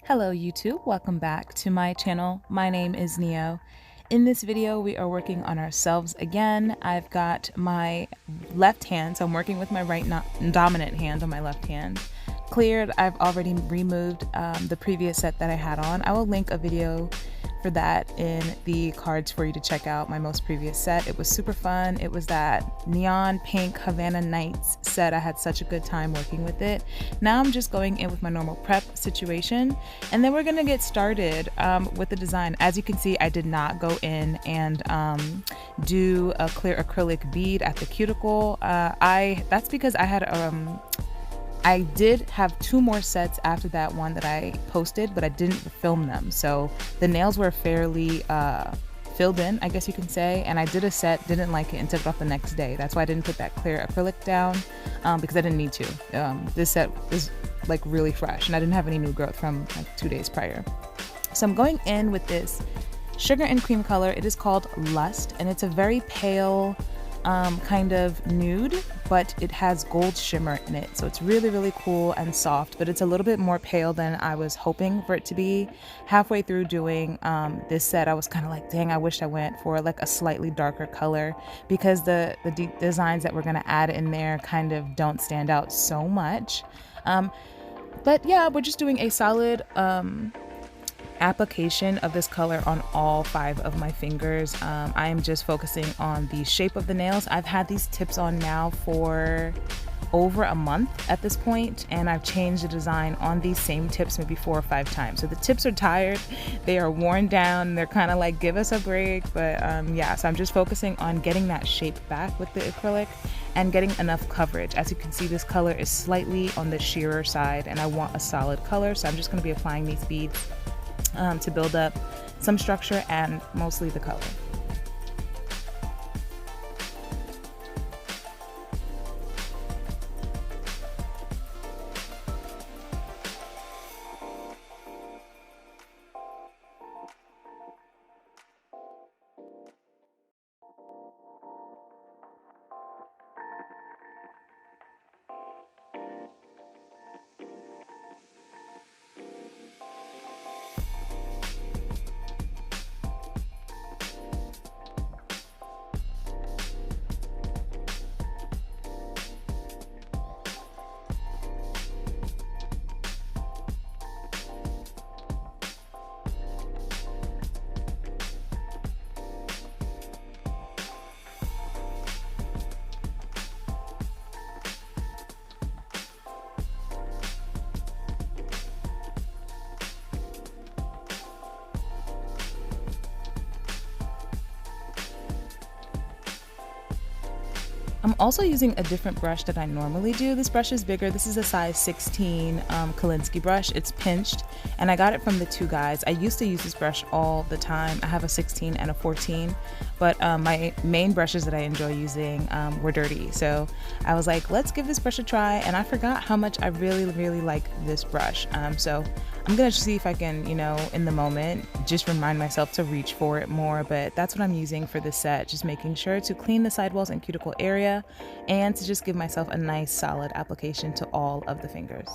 Hello YouTube, welcome back to my channel. My name is Neo. In this video we are working on ourselves again. I've got my left hand, so I'm working with my right dominant hand on my left hand. Cleared. I've already removed the previous set that I had on. I will link a video for that in the cards for you to check out my most previous set. It was super fun. It was that neon pink Havana Nights set. I had such a good time working with it. Now I'm just going in with my normal prep situation, and then we're gonna get started with the design. As you can see, I did not go in and do a clear acrylic bead at the cuticle. That's because I did have two more sets after that one that I posted, but I didn't film them. So the nails were fairly filled in, I guess you can say. And I did a set, didn't like it, and took it off the next day. That's why I didn't put that clear acrylic down because I didn't need to. This set is like really fresh and I didn't have any new growth from like 2 days prior. So I'm going in with this sugar and cream color. It is called Lust, and it's a very pale kind of nude, but it has gold shimmer in it, so it's really cool and soft, but it's a little bit more pale than I was hoping for it to be. Halfway through doing this set, I was kind of like, dang, I wish I went for like a slightly darker color, because the designs that we're going to add in there kind of don't stand out so much. But yeah, we're just doing a solid application of this color on all 5 of my fingers. I am just focusing on the shape of the nails. I've had these tips on now for over a month at this point, and I've changed the design on these same tips maybe 4 or 5 times. So the tips are tired, they are worn down, they're kind of like, give us a break. But yeah, so I'm just focusing on getting that shape back with the acrylic and getting enough coverage. As you can see, this color is slightly on the sheerer side and I want a solid color, so I'm just going to be applying these beads to build up some structure and mostly the color. I'm also using a different brush that I normally do. This brush is bigger. This is a size 16 Kolinsky brush. It's pinched, and I got it from the Two Guys. I used to use this brush all the time. I have a 16 and a 14, but my main brushes that I enjoy using were dirty. So I was like, let's give this brush a try, and I forgot how much I really like this brush. So I'm gonna see if I can, you know, in the moment, just remind myself to reach for it more, but that's what I'm using for this set, just making sure to clean the sidewalls and cuticle area and to just give myself a nice solid application to all of the fingers.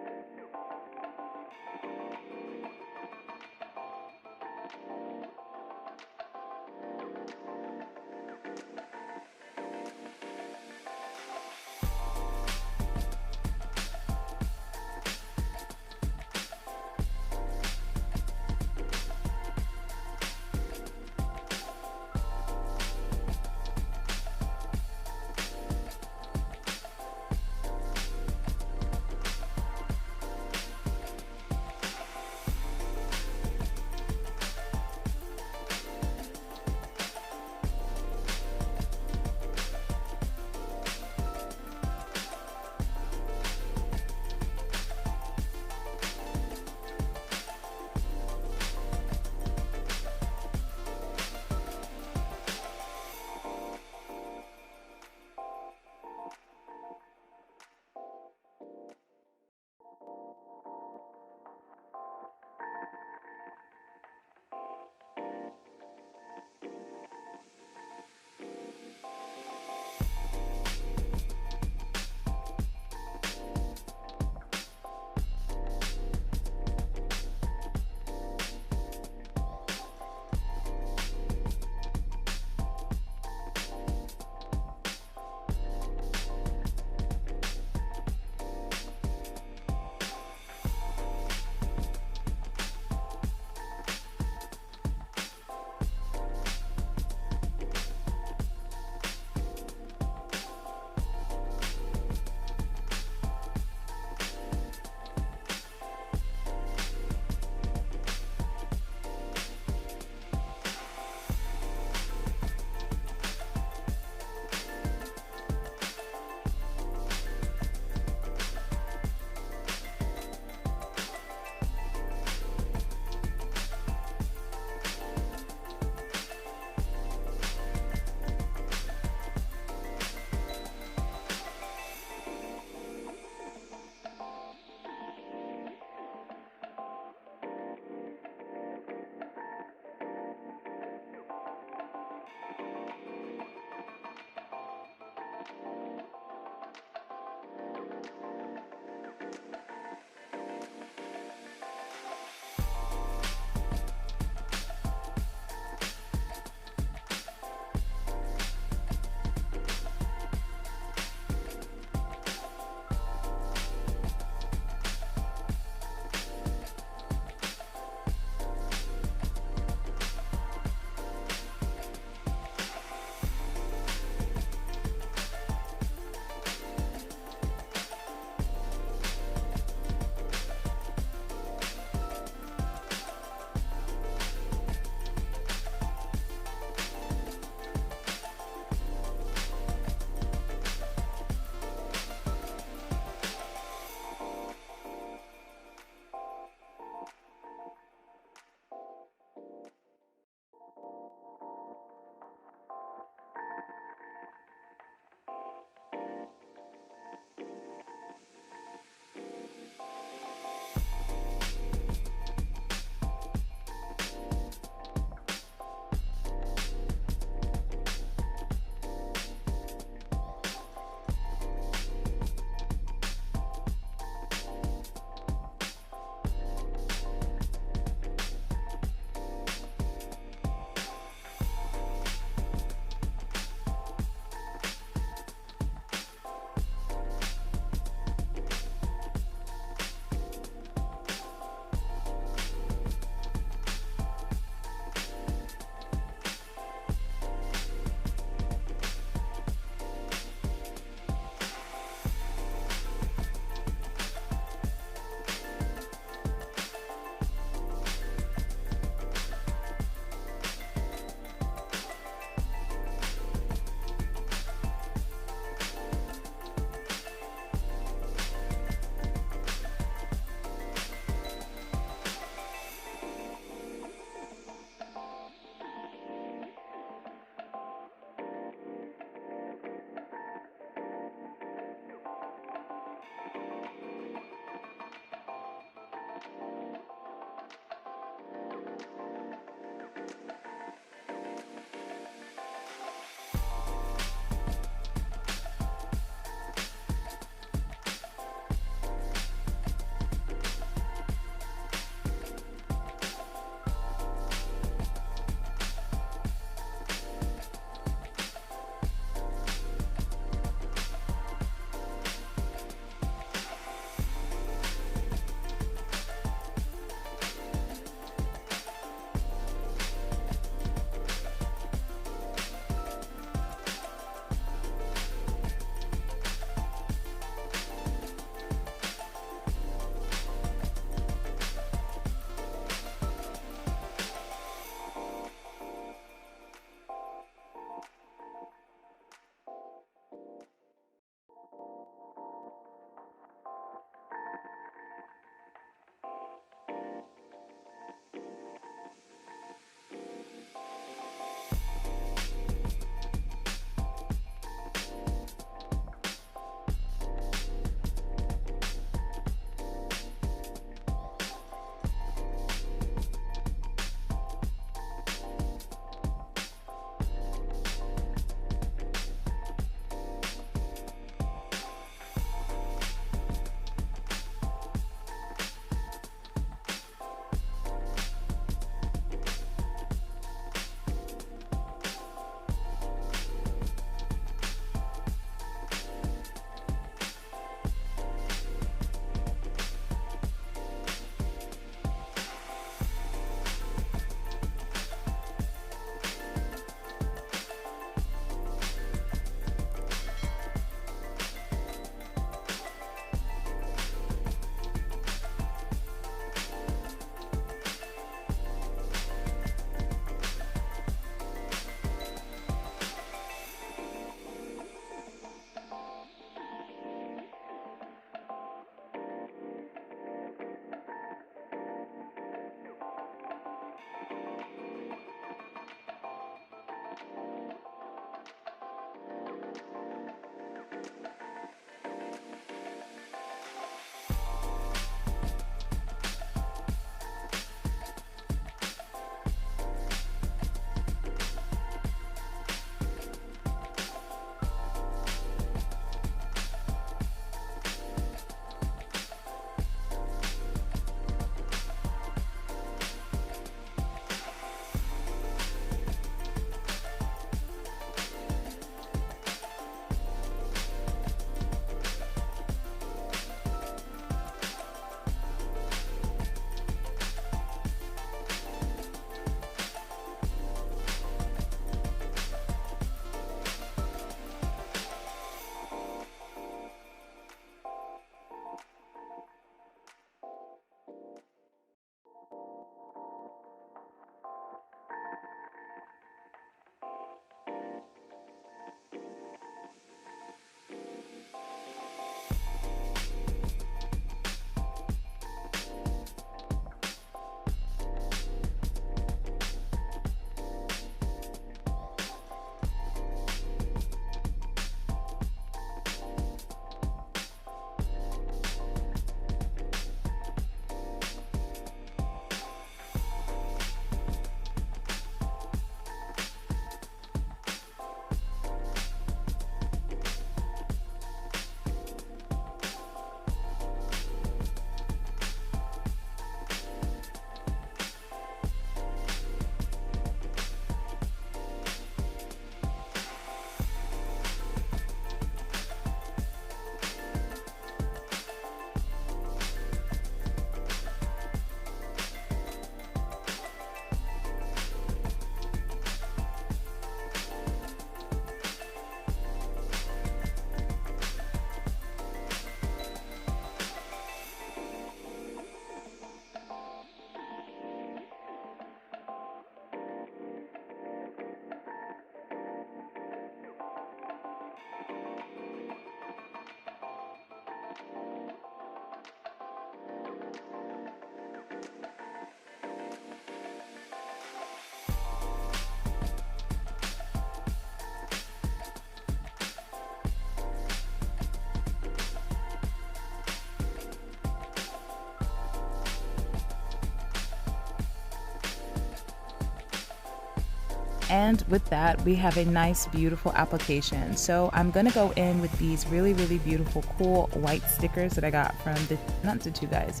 And with that, we have a nice, beautiful application. So I'm gonna go in with these really, really beautiful, cool white stickers that I got from not the Two Guys,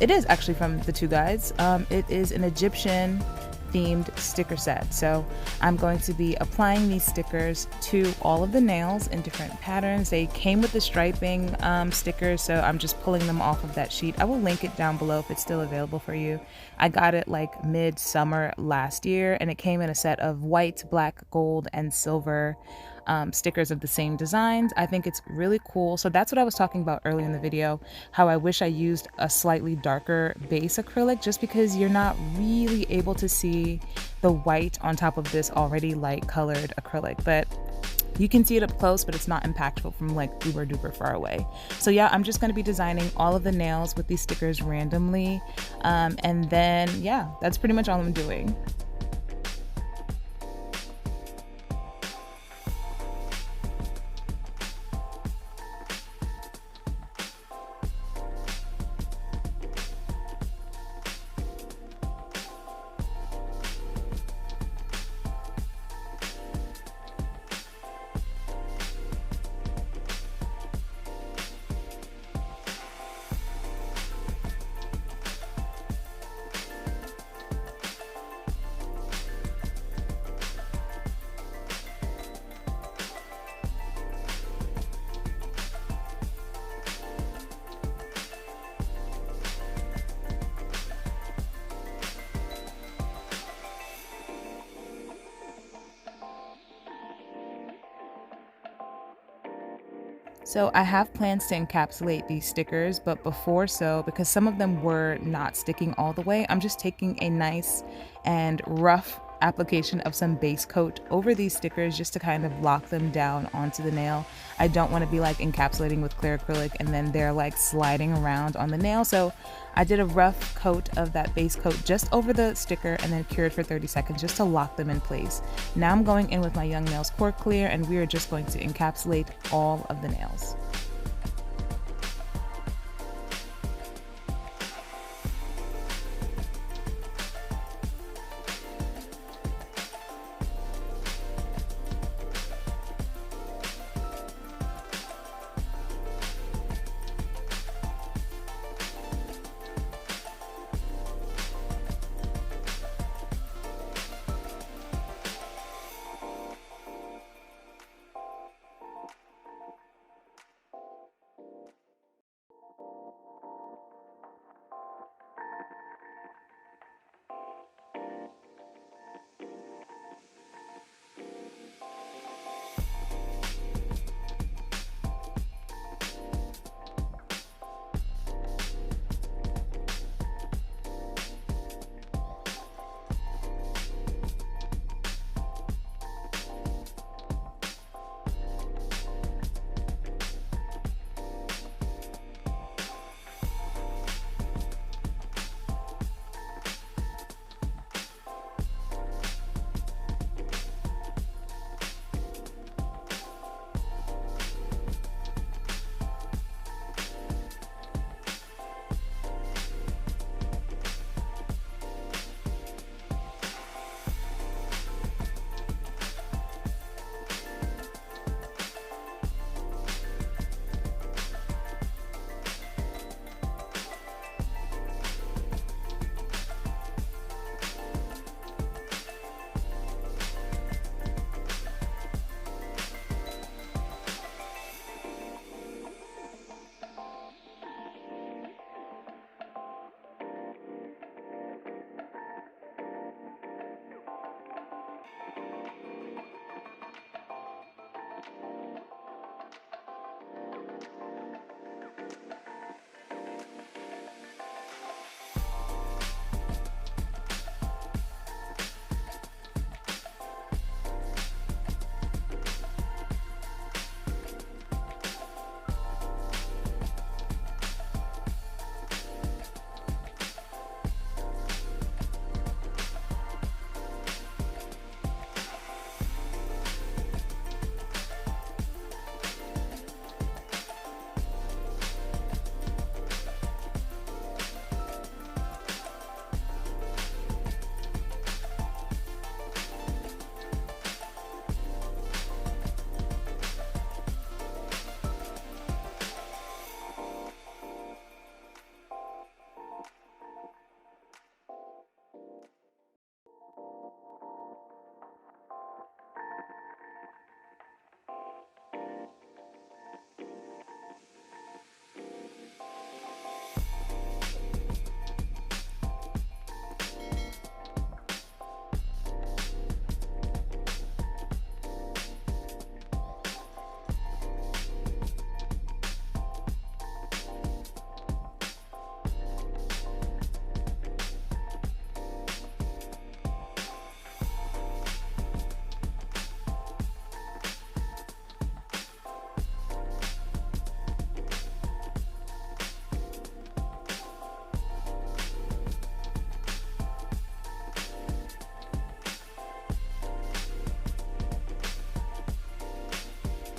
it is actually from the Two Guys. It is an Egyptian themed sticker set. So I'm going to be applying these stickers to all of the nails in different patterns. They came with the striping stickers, so I'm just pulling them off of that sheet. I will link it down below if it's still available for you. I got it like mid-summer last year, and it came in a set of white, black, gold, and silver stickers of the same designs. I think it's really cool. So that's what I was talking about earlier in the video, how I wish I used a slightly darker base acrylic, just because you're not really able to see the white on top of this already light colored acrylic. But you can see it up close, but it's not impactful from like uber duper far away. So yeah, I'm just going to be designing all of the nails with these stickers randomly. And then yeah, that's pretty much all I'm doing. So I have plans to encapsulate these stickers, but because some of them were not sticking all the way, I'm just taking a nice and rough application of some base coat over these stickers just to kind of lock them down onto the nail. I don't want to be like encapsulating with clear acrylic and then they're like sliding around on the nail. So I did a rough coat of that base coat just over the sticker and then cured for 30 seconds just to lock them in place. Now I'm going in with my Young Nails Core Clear and we are just going to encapsulate all of the nails.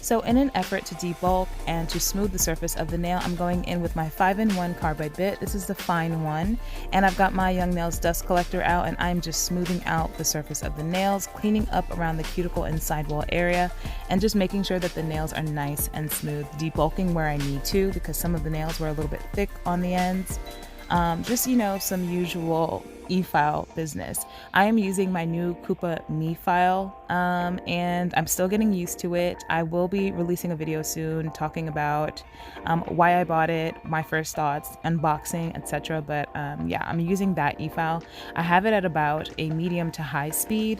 So in an effort to debulk and to smooth the surface of the nail, I'm going in with my 5-in-1 carbide bit. This is the fine one, and I've got my Young Nails dust collector out, and I'm just smoothing out the surface of the nails, cleaning up around the cuticle and sidewall area, and just making sure that the nails are nice and smooth, debulking where I need to because some of the nails were a little bit thick on the ends. Just, some usual e-file business. I am using my new Coupa Me file, and I'm still getting used to it. I will be releasing a video soon talking about why I bought it, my first thoughts, unboxing, etc. But yeah, I'm using that e-file. I have it at about a medium to high speed.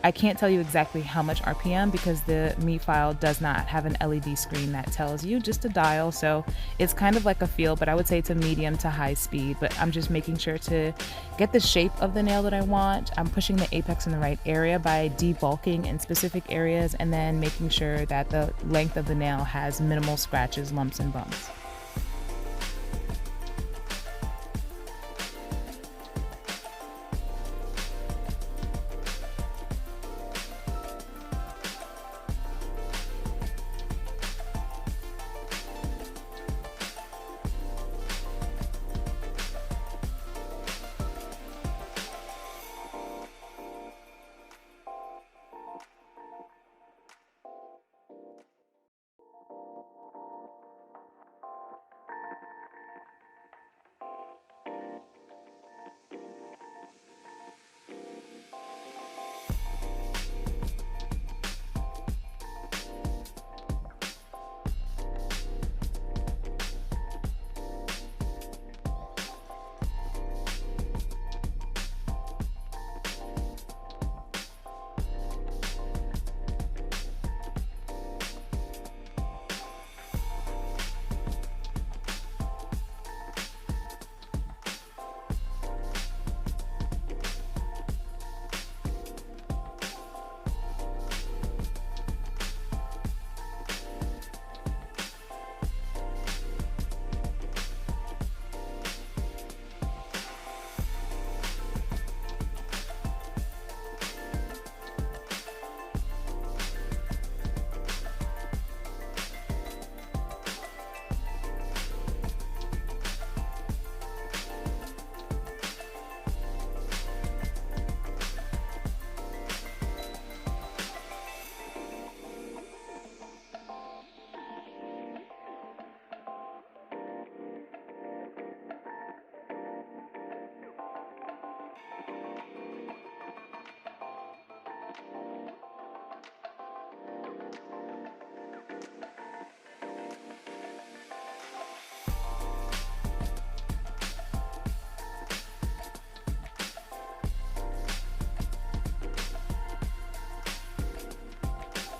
I can't tell you exactly how much RPM because the Me file does not have an LED screen that tells you, just a dial. So it's kind of like a feel, but I would say it's a medium to high speed. But I'm just making sure to get the shape of the nail that I want. I'm pushing the apex in the right area by debulking in specific areas and then making sure that the length of the nail has minimal scratches, lumps, and bumps.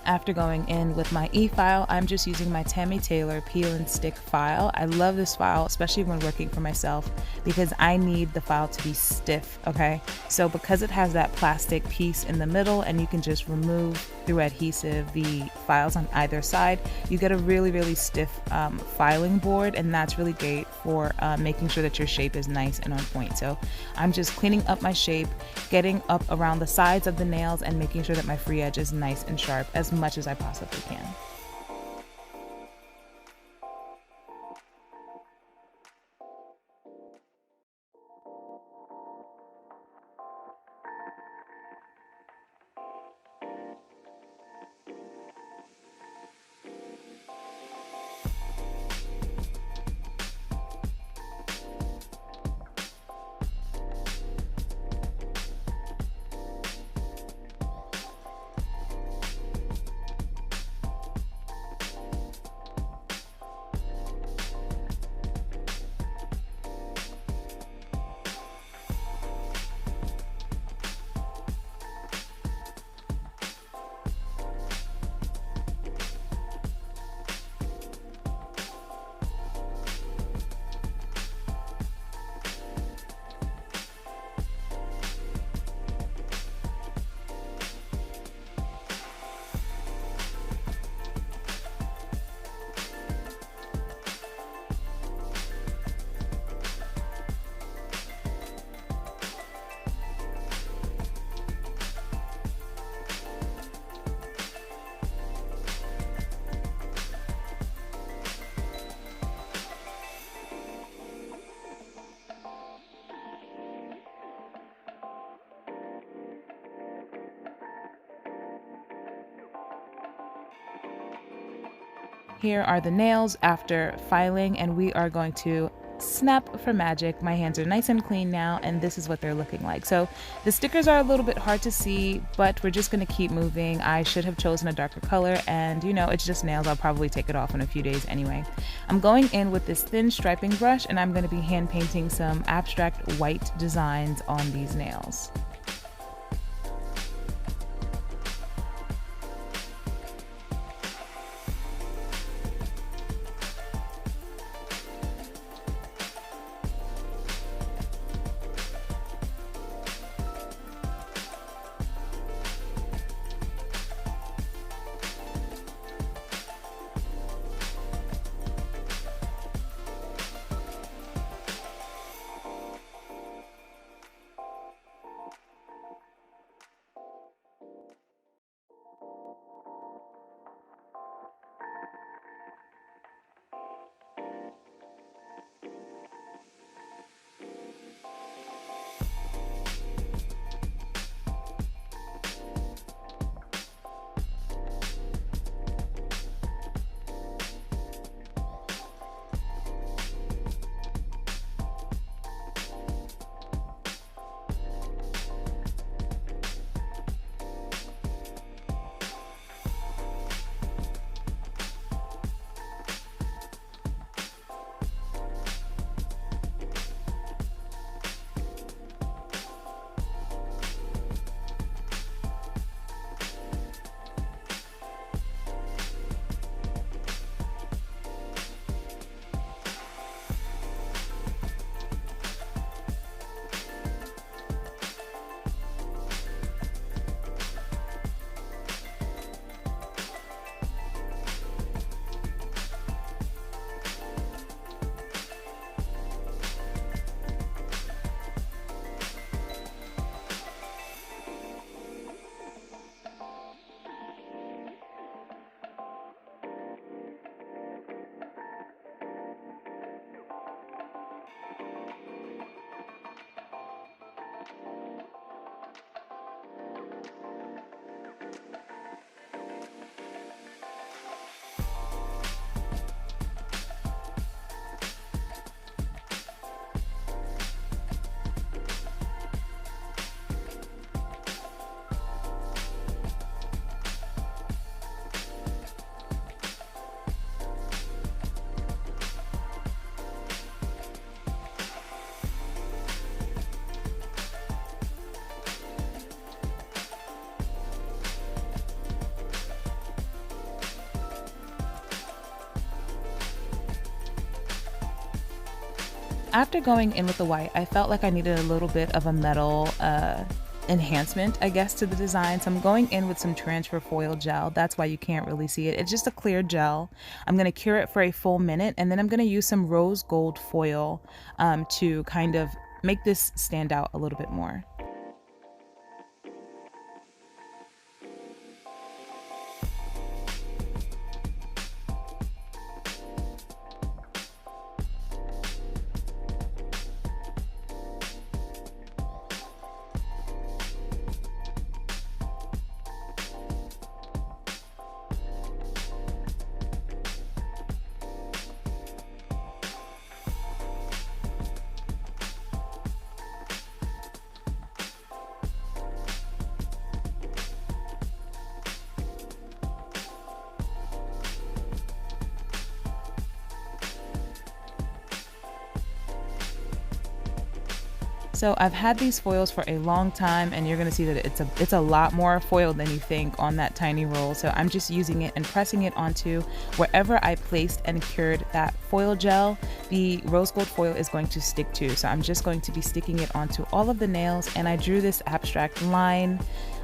After going in with my e-file, I'm just using my Tammy Taylor peel and stick file. I love this file, especially when working for myself, because I need the file to be stiff, okay? So because it has that plastic piece in the middle and you can just remove through adhesive the files on either side, you get a really, really stiff filing board, and that's really great for making sure that your shape is nice and on point. So I'm just cleaning up my shape, getting up around the sides of the nails, and making sure that my free edge is nice and sharp as much as I possibly can. Here are the nails after filing, and we are going to snap for magic. My hands are nice and clean now, and this is what they're looking like. So the stickers are a little bit hard to see, but we're just going to keep moving. I should have chosen a darker color, and you know, it's just nails. I'll probably take it off in a few days anyway. I'm going in with this thin striping brush, and I'm going to be hand painting some abstract white designs on these nails. After going in with the white, I felt like I needed a little bit of a metal enhancement, I guess, to the design. So I'm going in with some transfer foil gel. That's why you can't really see it. It's just a clear gel. I'm going to cure it for a full minute, and then I'm going to use some rose gold foil to kind of make this stand out a little bit more. So I've had these foils for a long time, and you're going to see that it's a lot more foil than you think on that tiny roll. So I'm just using it and pressing it onto wherever I placed and cured that foil gel. The rose gold foil is going to stick to. So I'm just going to be sticking it onto all of the nails, and I drew this abstract line,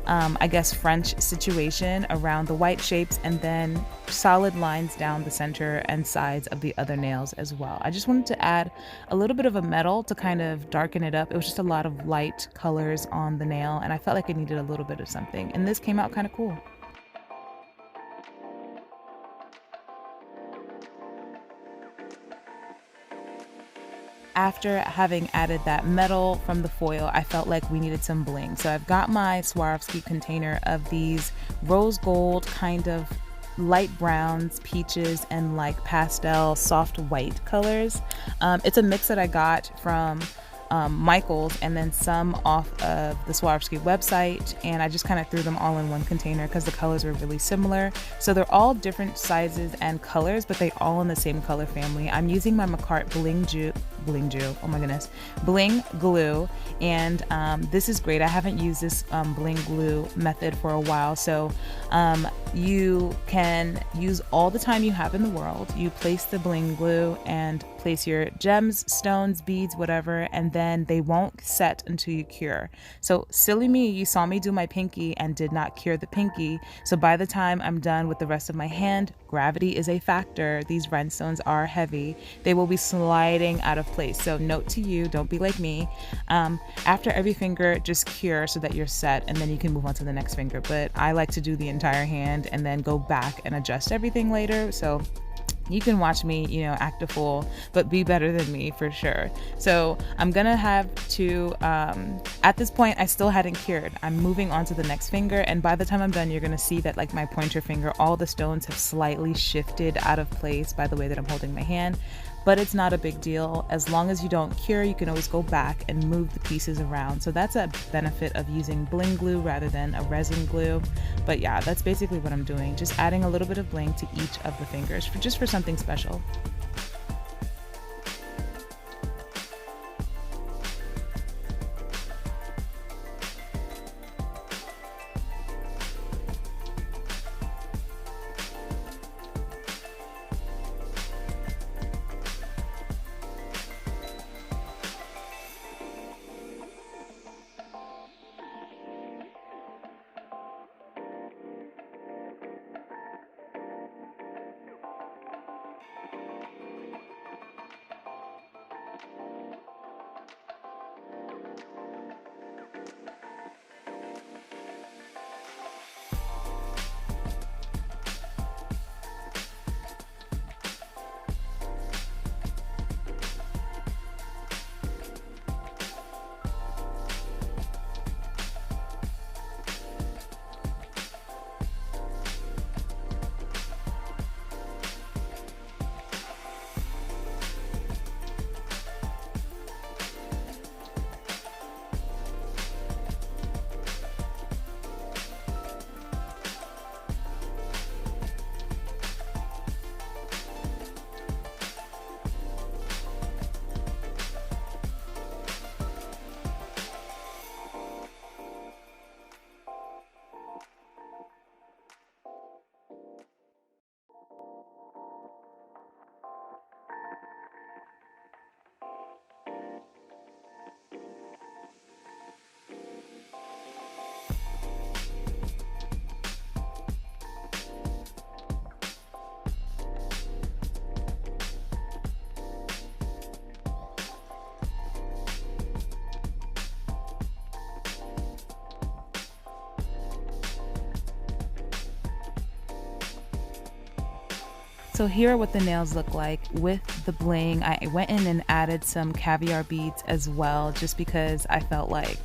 I guess French situation around the white shapes, and then solid lines down the center and sides of the other nails as well. I just wanted to add a little bit of a metal to kind of darken it up. It was just a lot of light colors on the nail, and I felt like it needed a little bit of something, and this came out kind of cool. After having added that metal from the foil, I felt like we needed some bling. So I've got my Swarovski container of these rose gold kind of light browns, peaches, and like pastel soft white colors. It's a mix that I got from Michael's and then some off of the Swarovski website, and I just kind of threw them all in one container because the colors were really similar. So they're all different sizes and colors, but they all in the same color family. I'm using my Macart oh my goodness, Bling glue, and this is great. I haven't used this Bling glue method for a while, so you can use all the time you have in the world. You place the Bling glue and place your gems, stones, beads, whatever, and then they won't set until you cure. So silly me, you saw me do my pinky and did not cure the pinky. So by the time I'm done with the rest of my hand, gravity is a factor. These rhinestones are heavy. They will be sliding out of place. So note to you, don't be like me. After every finger, just cure so that you're set, and then you can move on to the next finger. But I like to do the entire hand and then go back and adjust everything later. So you can watch me, you know, act a fool, but be better than me for sure. So I'm gonna have to, at this point, I still hadn't cured. I'm moving on to the next finger, and by the time I'm done, you're gonna see that like my pointer finger, all the stones have slightly shifted out of place by the way that I'm holding my hand. But it's not a big deal. As long as you don't cure, you can always go back and move the pieces around. So that's a benefit of using bling glue rather than a resin glue. But yeah, that's basically what I'm doing. Just adding a little bit of bling to each of the fingers just for something special. So here are what the nails look like with the bling. I went in and added some caviar beads as well, just because I felt like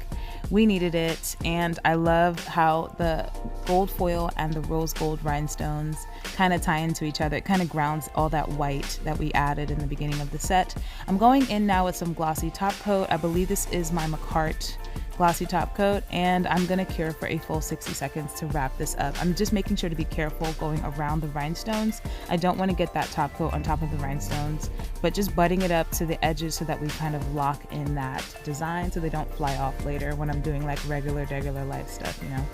we needed it. And I love how the gold foil and the rose gold rhinestones kind of tie into each other. It kind of grounds all that white that we added in the beginning of the set. I'm going in now with some glossy top coat. I believe this is my Macart glossy top coat, and I'm gonna cure for a full 60 seconds to wrap this up. I'm just making sure to be careful going around the rhinestones. I don't want to get that top coat on top of the rhinestones, but just butting it up to the edges so that we kind of lock in that design so they don't fly off later when I'm doing like regular life stuff, you know.